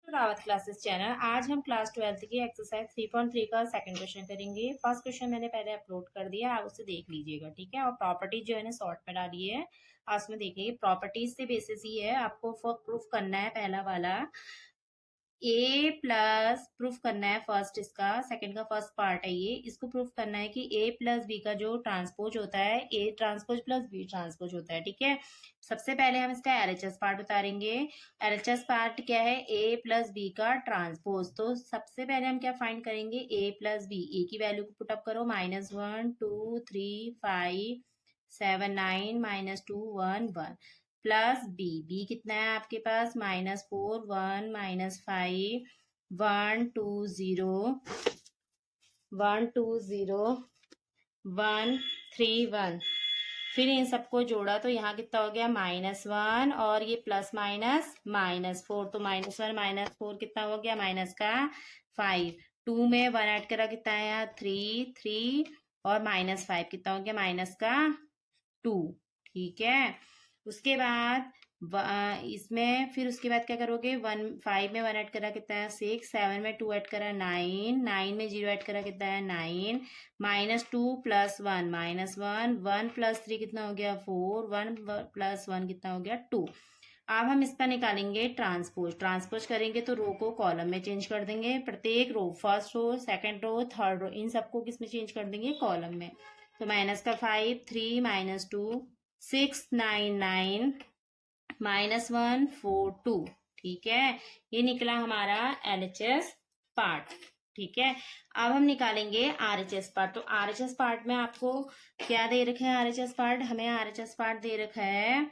Rawat classes channel. आज हम class 12th की एक्सरसाइज 3.3 का सेकंड क्वेश्चन करेंगे। फर्स्ट क्वेश्चन मैंने पहले अपलोड कर दिया, आप उसे देख लीजिएगा, ठीक है। और प्रॉपर्टी जो है ना शॉर्ट में डाली है, आप उसमें देखिए। प्रॉपर्टीज से बेसिस ही है, आपको प्रूफ करना है पहला वाला ए प्लस प्रूफ करना है फर्स्ट, इसका सेकंड का फर्स्ट पार्ट है ये। इसको प्रूफ करना है कि ए प्लस बी का जो ट्रांसपोज होता है, A transpose plus B transpose होता है, ठीक है। सबसे पहले हम इसका एलएचएस पार्ट उतारेंगे। एलएचएस पार्ट क्या है? ए प्लस बी का ट्रांसपोज। तो सबसे पहले हम क्या फाइंड करेंगे? ए प्लस बी। ए की वैल्यू को पुटअप करो, -1 2 3 5 7 9 -2 1 1 प्लस बी। बी कितना है आपके पास? -4 1 -5 1 2 0 1 2 0 1 3 1। फिर इन सबको जोड़ा तो यहाँ कितना हो गया? -1 और ये प्लस -4। तो -1 -4 कितना हो गया? माइनस का 5। 2 में 1 ऐड करा, कितना है यहाँ? 3 3 और -5 कितना हो गया? माइनस का 2, ठीक है। उसके बाद इसमें फिर उसके बाद क्या करोगे? 5 में 1 ऐड करा, कितना है? 6 7 में 2 ऐड करा, 9 9 में 0 ऐड करा, कितना है? 9 -2 + 1 -1 1 + 3 कितना हो गया? 4 1 + 1 कितना हो गया? 2। अब हम इसका निकालेंगे ट्रांसपोज। ट्रांसपोज करेंगे तो रो को कॉलम में चेंज कर देंगे। प्रत्येक row, first row, second row, third row, इन सबको किस में चेंज कर देंगे? कॉलम में। तो माइनस का 5 3 -2 6 9 9 -1 4 2, ठीक है। ये निकला हमारा एलएचएस पार्ट, ठीक है। अब हम निकालेंगे आरएचएस पार्ट। तो आरएचएस पार्ट में आपको क्या दे रखा है? आरएचएस पार्ट हमें आरएचएस पार्ट दे रखा है,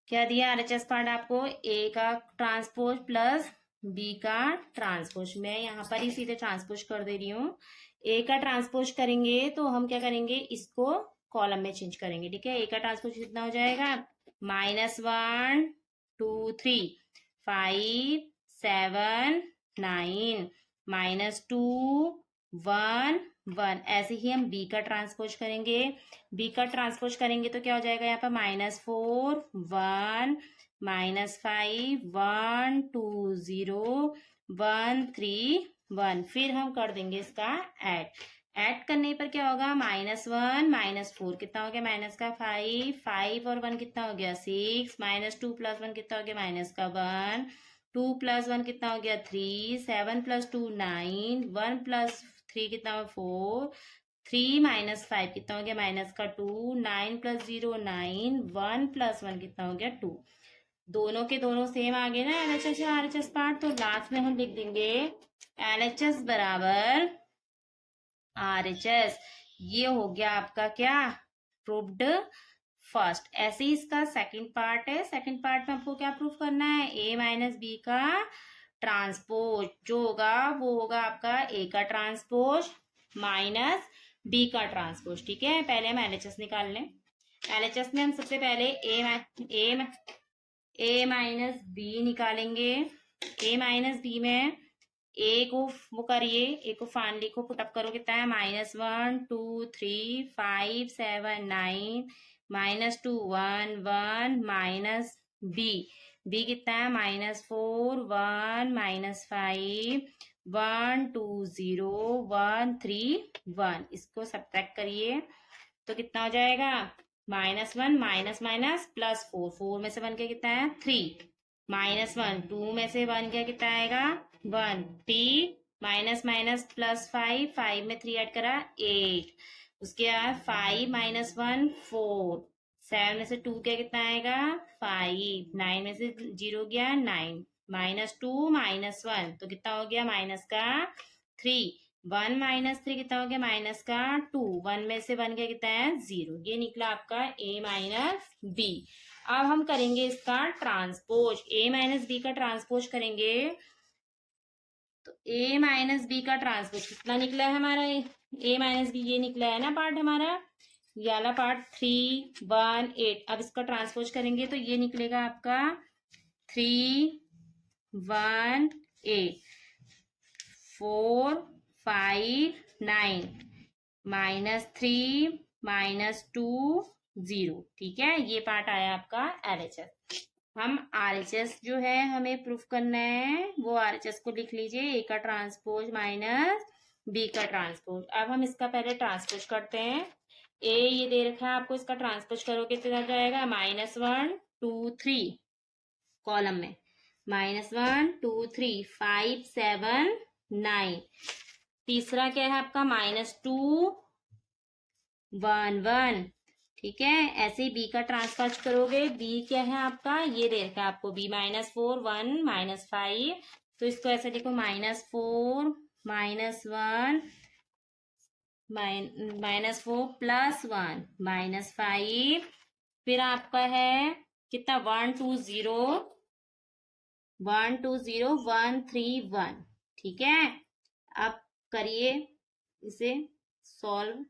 क्या दिया आरएचएस पार्ट आपको? ए का ट्रांसपोज प्लस बी का ट्रांसपोज। मैं यहाँ पर ही सीधे ट्रांसपोज कर दे रही हूँ। ए का ट्रांसपोज करेंगे तो हम क्या करेंगे? इसको कॉलम में चेंज करेंगे, ठीक है। ए का ट्रांसपोज कितना हो जाएगा? -1 2 3 5 7 9 -2 1 1। ऐसे ही हम बी का ट्रांसपोज करेंगे। बी का ट्रांसपोज करेंगे तो क्या हो जाएगा यहाँ पर? -4 1 -5 1 2 0 1 3 1। फिर हम कर देंगे इसका ऐड करने पर क्या होगा? -1 -4 कितना हो गया? माइनस का 5 5 और 1 कितना हो गया? 6 -2 + 1 कितना हो गया? माइनस का 1 2 + 1 कितना हो गया? 3 7 + 2 9 1 + 3 कितना हो? 4 3 -5 कितना हो गया? माइनस का 2 9 + 0 9 1 + 1 कितना हो गया? 2। दोनों के दोनों सेम आ गए ना, एलएचएस या आरएचएस पार्ट। तो लास्ट में हम लिख देंगे एलएचएस बराबर आरएचएस। ये हो गया आपका क्या? Proved first. ऐसे ही इसका सेकंड पार्ट है। सेकंड पार्ट में आपको क्या प्रूफ करना है? ए माइनस बी का ट्रांसपोज जो होगा वो होगा आपका ए का ट्रांसपोज माइनस बी का ट्रांसपोज, ठीक है। पहले हम एलएचएस निकाल लें। एलएचएस में हम सबसे पहले ए माइनस बी निकालेंगे। ए माइनस बी में ए को वो करिए, ए को फान लिखो, पुटअप करो, कितना है? -1 2 3 5 7 9 -2 1 1 माइनस बी। बी कितना है? -4 1 -5 1 2 0 1 3 1। इसको सब्ट्रैक्ट करिए तो कितना हो जाएगा? -1 माइनस माइनस +4 4 में से 1 क्या कितना है? 3 -1 2 में से 1 क्या कितना आएगा? 1 t माइनस माइनस +5 5 में 3 ऐड करा 8। उसके बाद 5 -1 4 7 में से 2 क्या कितना आएगा? 5 9 में से 0 गया 9 -2 -1 तो कितना हो गया? माइनस का 3 1 -3 कितना हो गया? माइनस का 2 1 में से 1 क्या कितना है? 0। ये निकला आपका a माइनस बी। अब हम करेंगे इसका ट्रांसपोज। a माइनस बी का ट्रांसपोज करेंगे तो a माइनस बी का ट्रांसपोज कितना निकला है हमारा? a माइनस बी ये निकला है ना पार्ट हमारा, ये वाला पार्ट 3 1 8। अब इसका ट्रांसपोज करेंगे तो ये निकलेगा आपका 3 1 8 4 5 9 -3 -2 0, ठीक है। ये पार्ट आया आपका एलएचएस। हम आरएचएस जो है हमें प्रूफ करना है, वो आरएचएस को लिख लीजिए, ए का ट्रांसपोज माइनस बी का ट्रांसपोज। अब हम इसका पहले ट्रांसपोज करते हैं। ए ये दे रखा है आपको, इसका ट्रांसपोज करोगे कितना जाएगा, -1 2 3 कॉलम में, -1 2 3 5 7 9। तीसरा क्या है आपका, -2 1 1। ठीक है, ऐसे ही बी का ट्रांसफर करोगे, बी क्या है आपका, ये दे रखा है आपको बी, -4 1 -5। तो इसको ऐसे लिखो, -4 -1 -4 +1 -5। फिर आपका है कितना, 1 2 0 1 2 0 1 3 1। ठीक है, अब करिए इसे सॉल्व।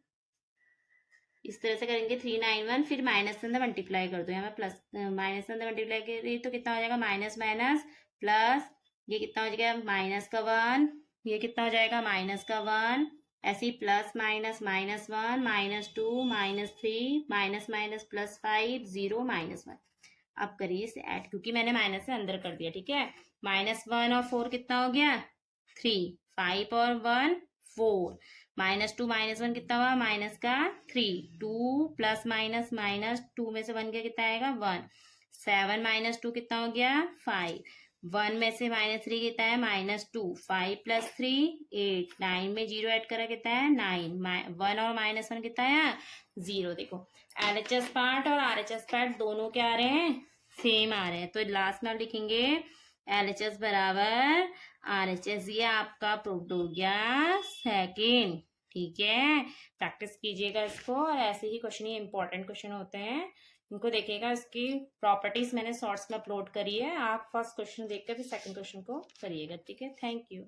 इस तरह से करेंगे, 3 9 1, फिर माइनस से अंदर मल्टीप्लाई कर दो, यहाँ पे प्लस, माइनस से अंदर मल्टीप्लाई करिए तो कितना हो जाएगा, माइनस माइनस प्लस, ये कितना हो जाएगा -1, ये कितना हो जाएगा -1। ऐसे ही प्लस माइनस -1 -2 -3 माइनस माइनस +5 0 -1। अब करिए इसे ऐड, क्योंकि मैंने माइनस से अंदर कर दिया। ठीक है, -1 और 4 कितना हो गया, 3। 5 और 1 4। -2 -1 कितना हुआ, माइनस का 3। 2 प्लस माइनस -2 में से 1 गया, कितना आएगा 1। 7 -2 कितना हो गया, 5। 1 में से -3 कितना है, -2। 5 + 3 8। 9 में 0 ऐड करा, कितना है 9। 1 और -1 कितना है, 0। देखो एलएचएस पार्ट और आरएचएस पार्ट दोनों क्या आ रहे हैं, सेम आ रहे हैं। तो लास्ट में आप लिखेंगे एलएचएस बराबर आरएचएस। ये आपका प्रूफ हो गया सेकेंड। ठीक है, प्रैक्टिस कीजिएगा इसको, और ऐसे ही क्वेश्चन, ये इंपॉर्टेंट क्वेश्चन होते हैं, इनको देखिएगा। इसकी प्रॉपर्टीज मैंने शॉर्ट्स में अपलोड करी है, आप फर्स्ट क्वेश्चन देख कर फिर सेकंड क्वेश्चन को करिएगा। ठीक है, थैंक यू।